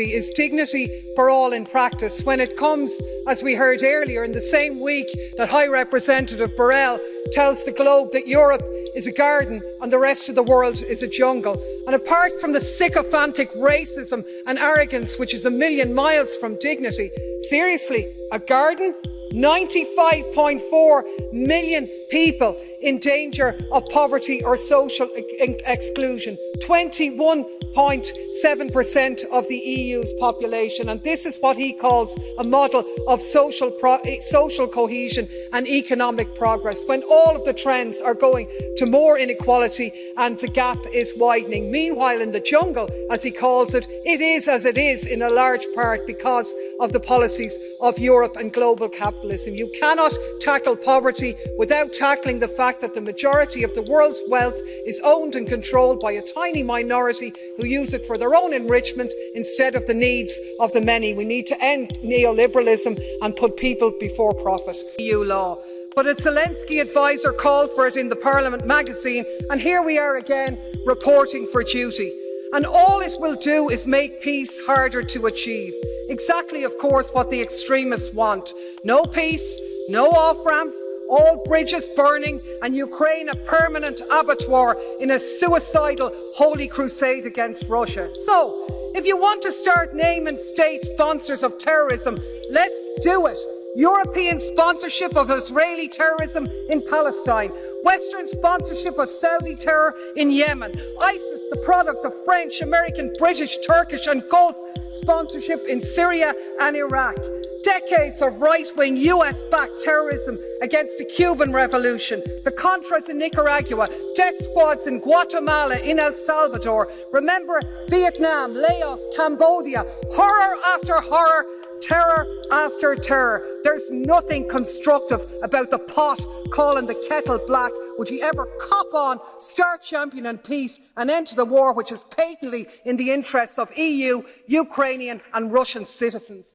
is dignity for all in practice when it comes, as we heard earlier, in the same week that High Representative Borrell tells the Globe that Europe is a garden and the rest of the world is a jungle. And apart from the sycophantic racism and arrogance which is a million miles from dignity, seriously, a garden? 95.4 million people in danger of poverty or social exclusion, 21.7% of the EU's population, and this is what he calls a model of social cohesion and economic progress, when all of the trends are going to more inequality and the gap is widening. Meanwhile, in the jungle, as he calls it, it is as it is in a large part because of the policies of Europe and global capitalism. You cannot tackle poverty without tackling the fact that the majority of the world's wealth is owned and controlled by a tiny minority who use it for their own enrichment instead of the needs of the many. We need to end neoliberalism and put people before profit. EU law. But a Zelensky advisor called for it in the Parliament magazine, and here we are again reporting for duty. And all it will do is make peace harder to achieve. Exactly, of course, what the extremists want. No peace, no off-ramps, all bridges burning, and Ukraine a permanent abattoir in a suicidal holy crusade against Russia. So, if you want to start naming state sponsors of terrorism, let's do it. European sponsorship of Israeli terrorism in Palestine, Western sponsorship of Saudi terror in Yemen, ISIS, the product of French, American, British, Turkish and Gulf sponsorship in Syria and Iraq. Decades of right-wing US-backed terrorism against the Cuban Revolution, the Contras in Nicaragua, death squads in Guatemala, in El Salvador. Remember Vietnam, Laos, Cambodia, horror after horror, terror after terror. There's nothing constructive about the pot calling the kettle black. Would he ever cop on, start championing peace and end the war which is patently in the interests of EU, Ukrainian and Russian citizens?